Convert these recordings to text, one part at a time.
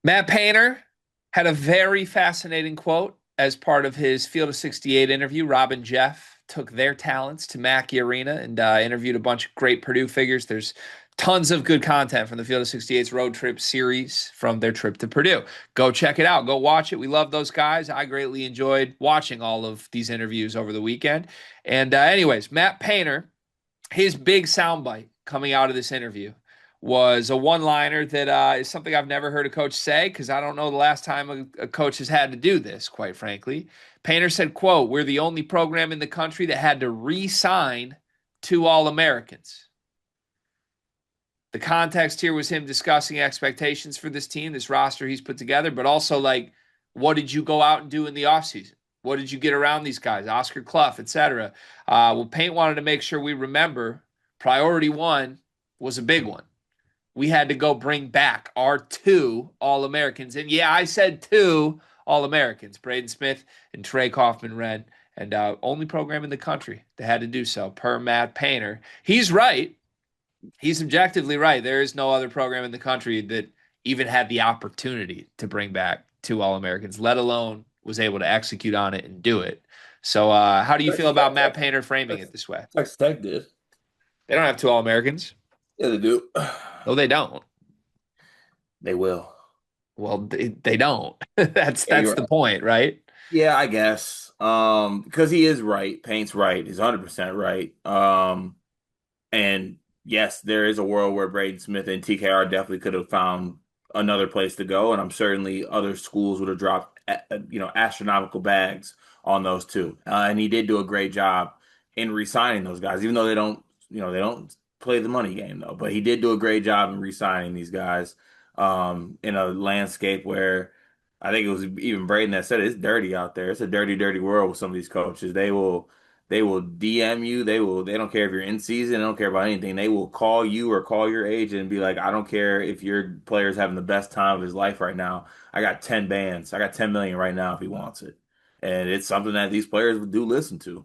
Matt Painter had a very fascinating quote as part of his Field of 68 interview. Rob and Jeff took their talents to Mackey Arena and interviewed a bunch of great Purdue figures. There's tons of good content from the Field of 68's road trip series from their trip to Purdue. Go check it out. Go watch it. We love those guys. I greatly enjoyed watching all of these interviews over the weekend. And anyways, Matt Painter, his big soundbite coming out of this interview was a one-liner that is something I've never heard a coach say because I don't know the last time a coach has had to do this, quite frankly. Painter said, quote, "We're the only program in the country that had to re-sign two All-Americans." The context here was him discussing expectations for this team, this roster he's put together, but also like, what did you go out and do in the offseason? What did you get around these guys, Oscar Clough, etc.? Well, Paint wanted to make sure we remember priority one was a big one. We had to go bring back our two All-Americans. And yeah, I said two All-Americans, Braden Smith and Trey Kaufman-Renn, and only program in the country that had to do so, per Matt Painter. He's right. He's objectively right. There is no other program in the country that even had the opportunity to bring back two All-Americans, let alone was able to execute on it and do it. So, how do you feel Texas about Tech, Matt Painter framing it this way? Texas Tech did. They don't have two All-Americans. Yeah, they do. No, they don't. They will. Well, they don't. that's Yeah, that's you're the right. point, right? Yeah, I guess. Because he is right. Paint's right. He's 100% right. And yes, there is a world where Braden Smith and TKR definitely could have found another place to go, and I'm certainly other schools would have dropped, astronomical bags on those two. And he did do a great job in re-signing those guys, even though they don't play the money game though. But he did do a great job in re-signing these guys, in a landscape where I think it was even Braden that said it, it's dirty out there. It's a dirty, dirty world with some of these coaches. They will DM you. They don't care if you're in season. They don't care about anything. They will call you or call your agent and be like, I don't care if your player's having the best time of his life right now. I got 10 bands. I got 10 million right now if he wants it. And it's something that these players do listen to.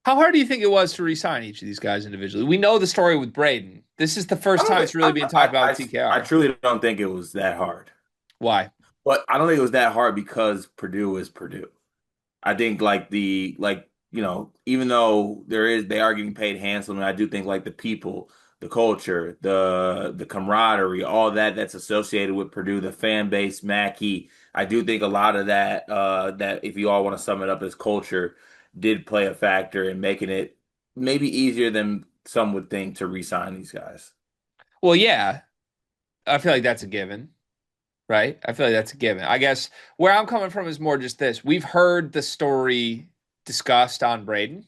How hard do you think it was to re-sign each of these guys individually? We know the story with Braden. This is the I first don't time think it's really being talked about with I TKR. truly don't think it was that hard. Why? But I don't think it was that hard because Purdue is Purdue. I think even though they are getting paid handsomely, I do think like the people, the culture, the camaraderie, all that's associated with Purdue, the fan base, Mackey. I do think a lot of that if you all want to sum it up as culture, did play a factor in making it maybe easier than some would think to re-sign these guys. Well, yeah, I feel like that's a given, right? I feel like that's a given. I guess where I'm coming from is more just this. We've heard the story discussed on Braden.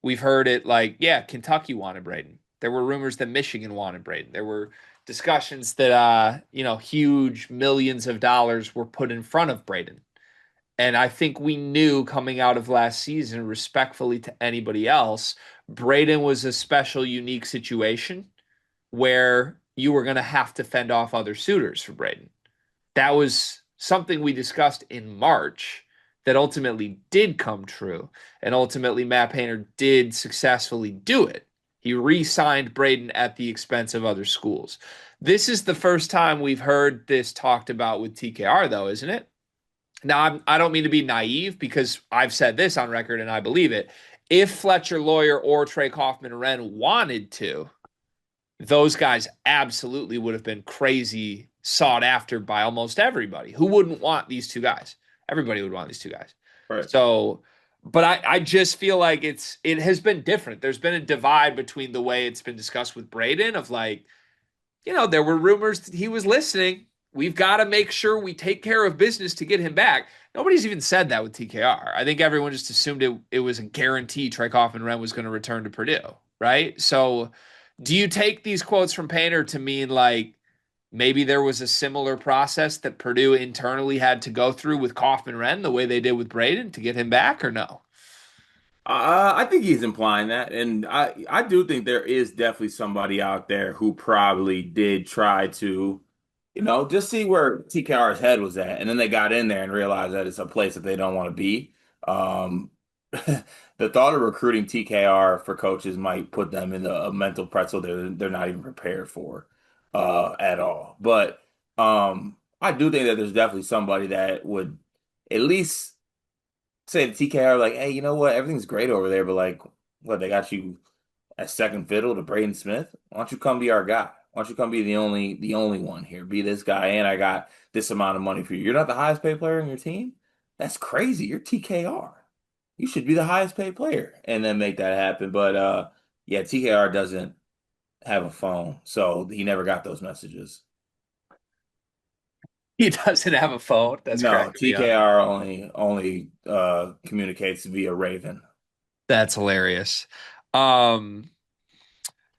We've heard it like, yeah, Kentucky wanted Braden. There were rumors that Michigan wanted Braden. There were discussions that huge millions of dollars were put in front of Braden. And I think we knew coming out of last season, respectfully to anybody else, Braden was a special, unique situation where you were going to have to fend off other suitors for Braden. That was something we discussed in March that ultimately did come true. And ultimately, Matt Painter did successfully do it. He re signed Braden at the expense of other schools. This is the first time we've heard this talked about with TKR, though, isn't it? Now, I don't mean to be naive because I've said this on record and I believe it. If Fletcher Lawyer or Trey Kaufman-Renn wanted to, those guys absolutely would have been crazy sought after by almost everybody. Who wouldn't want these two guys? Everybody would want these two guys. Right. So, but I just feel like it has been different. There's been a divide between the way it's been discussed with Braden of like, there were rumors that he was listening. We've got to make sure we take care of business to get him back. Nobody's even said that with TKR. I think everyone just assumed it was a guarantee Trey Kaufman-Renn was going to return to Purdue, right? So do you take these quotes from Painter to mean like maybe there was a similar process that Purdue internally had to go through with Kaufman-Renn the way they did with Braden to get him back or no? I think he's implying that, and I do think there is definitely somebody out there who probably did try to, just see where TKR's head was at, and then they got in there and realized that it's a place that they don't want to be. The thought of recruiting TKR for coaches might put them in a mental pretzel they're not even prepared for. at all. But I do think that there's definitely somebody that would at least say to TKR like, hey, you know what? Everything's great over there, but like, what they got you as second fiddle to Braden Smith? Why don't you come be our guy? Why don't you come be the only one here? Be this guy, and I got this amount of money for you. You're not the highest paid player on your team? That's crazy. You're TKR. You should be the highest paid player, and then make that happen. But yeah, TKR doesn't have a phone, so he never got those messages. He doesn't have a phone. That's No, cracking me up. TKR only communicates via Raven. That's hilarious. Um,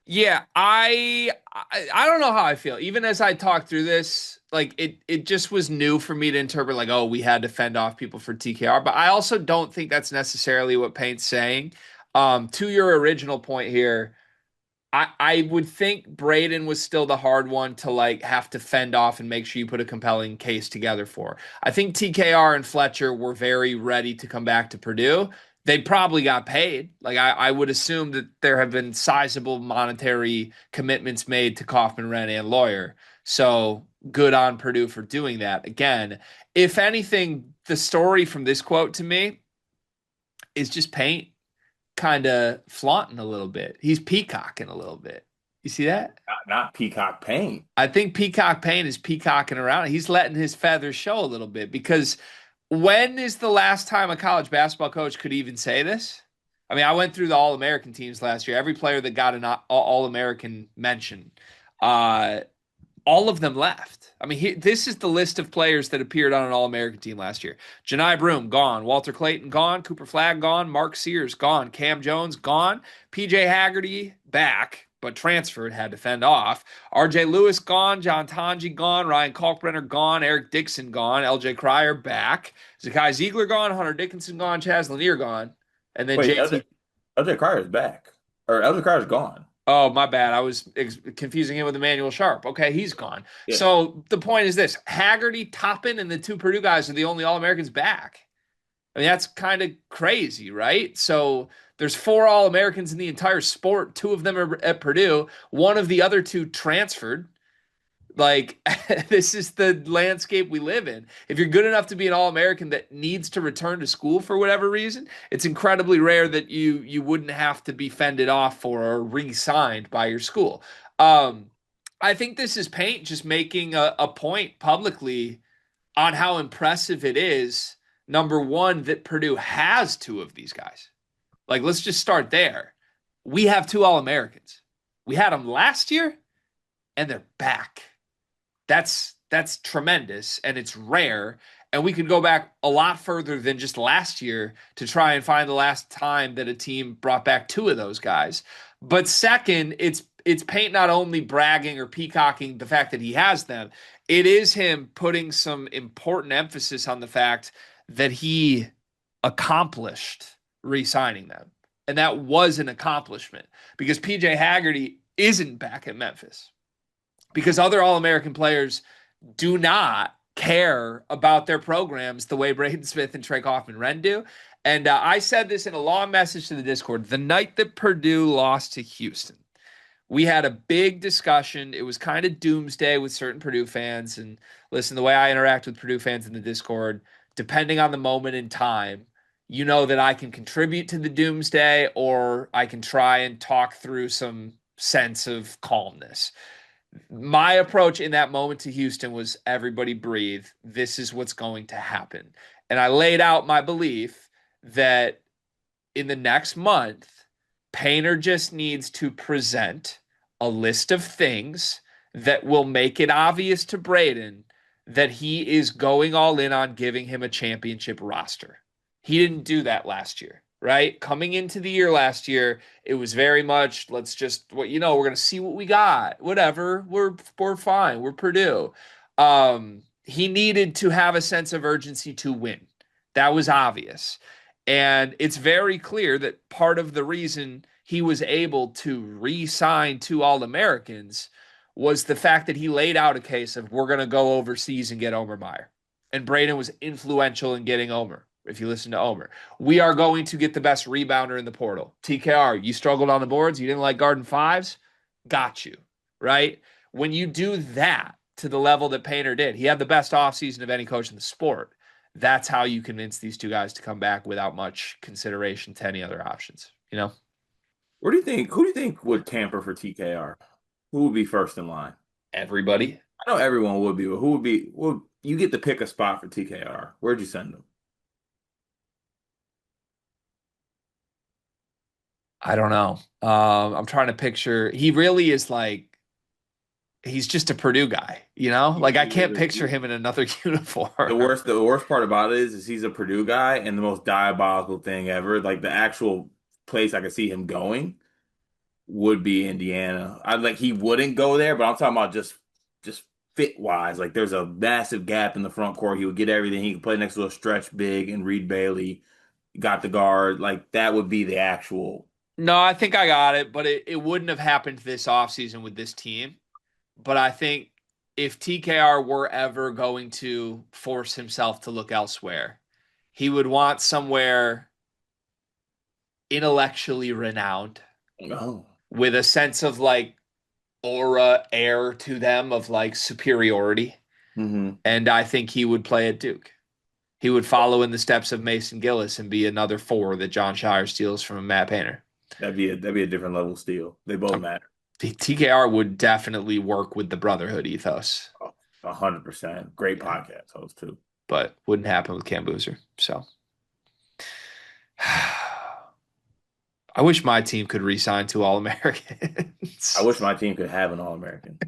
yeah, I don't know how I feel. Even as I talked through this, like it just was new for me to interpret like, oh, we had to fend off people for TKR. But I also don't think that's necessarily what Paint's saying. To your original point here, I would think Braden was still the hard one to like have to fend off and make sure you put a compelling case together for. I think TKR and Fletcher were very ready to come back to Purdue. They probably got paid. Like I would assume that there have been sizable monetary commitments made to Kaufman-Renn and Lawyer. So good on Purdue for doing that. Again, if anything, the story from this quote to me is just Paint kind of flaunting a little bit. He's peacocking a little bit. You see that? Not Peacock Paint. I think Peacock Payne is peacocking around. He's letting his feathers show a little bit because when is the last time a college basketball coach could even say this? I mean, I went through the All American teams last year. Every player that got an All American mention, uh, all of them left. I mean, this is the list of players that appeared on an All-American team last year. Janai Broom, gone. Walter Clayton, gone. Cooper Flagg, gone. Mark Sears, gone. Cam Jones, gone. PJ Haggerty, back, but transferred, had to fend off. RJ Lewis, gone. John Tonji, gone. Ryan Kalkbrenner, gone. Eric Dixon, gone. LJ Cryer, back. Zakai Ziegler, gone. Hunter Dickinson, gone. Chaz Lanier, gone. And then Wait, LJ, JT. LJ Crier's back. Or LJ Crier's gone. Oh, my bad. I was confusing him with Emmanuel Sharp. Okay, he's gone. Yeah. So the point is this: Haggerty, Toppin, and the two Purdue guys are the only All Americans back. I mean, that's kind of crazy, right? So there's four All Americans in the entire sport. Two of them are at Purdue. One of the other two transferred. Like this is the landscape we live in. If you're good enough to be an All-American that needs to return to school for whatever reason, it's incredibly rare that you wouldn't have to be fended off for or re-signed by your school. Um, I think this is Paint just making a point publicly on how impressive it is. Number one, that Purdue has two of these guys. Like, let's just start there. We have two All-Americans. We had them last year, and they're back. That's tremendous and it's rare. And we could go back a lot further than just last year to try and find the last time that a team brought back two of those guys. But second, it's Paint not only bragging or peacocking the fact that he has them, it is him putting some important emphasis on the fact that he accomplished re-signing them. And that was an accomplishment because PJ Haggerty isn't back at Memphis because other All American players do not care about their programs the way Braden Smith and Trey Kaufman-Renn do. And I said this in a long message to the Discord the night that Purdue lost to Houston. We had a big discussion. It was kind of doomsday with certain Purdue fans. And listen, the way I interact with Purdue fans in the Discord, depending on the moment in time, you know that I can contribute to the doomsday or I can try and talk through some sense of calmness. My approach in that moment to Houston was everybody breathe. This is what's going to happen. And I laid out my belief that in the next month, Painter just needs to present a list of things that will make it obvious to Braden that he is going all in on giving him a championship roster. He didn't do that last year, right? Coming into the year last year, it was very much let's just what we're going to see what we got. Whatever. We're fine. We're Purdue. He needed to have a sense of urgency to win. That was obvious. And it's very clear that part of the reason he was able to re-sign two All-Americans was the fact that he laid out a case of we're going to go overseas and get Omer Meyer. And Braden was influential in getting Omer, if you listen to Omer. We are going to get the best rebounder in the portal. TKR, you struggled on the boards. You didn't like guarding fives? Got you, right? when you do that to the level that Painter did, he had the best offseason of any coach in the sport. That's how you convince these two guys to come back without much consideration to any other options, you know? Where do you think? Who do you think would tamper for TKR? Who would be first in line? Everybody. I know everyone would be, but who would be? Well, you get to pick a spot for TKR. Where'd you send them? I don't know. I'm trying to picture. He really is like he's just a Purdue guy, you know? Like I can't picture him in another uniform. The worst part about it is he's a Purdue guy, and the most diabolical thing ever, like the actual place I could see him going would be Indiana. I like he wouldn't go there, but I'm talking about just fit wise. Like there's a massive gap in the front court. He would get everything. He could play next to a stretch big and Reed Bailey got the guard. Like that would be the actual. No, I think I got it, but it wouldn't have happened this offseason with this team. But I think if TKR were ever going to force himself to look elsewhere, he would want somewhere intellectually renowned Oh. with a sense of like aura, air to them of like superiority. Hmm. And I think he would play at Duke. He would follow in the steps of Mason Gillis and be another four that John Shire steals from Matt Painter. That'd be a different level steal. They both matter. TKR would definitely work with the brotherhood ethos. 100%. Great Yeah, podcast host too. but wouldn't happen with Cam Boozer. So I wish my team could re-sign two All I Americans. wish my team could have an All American.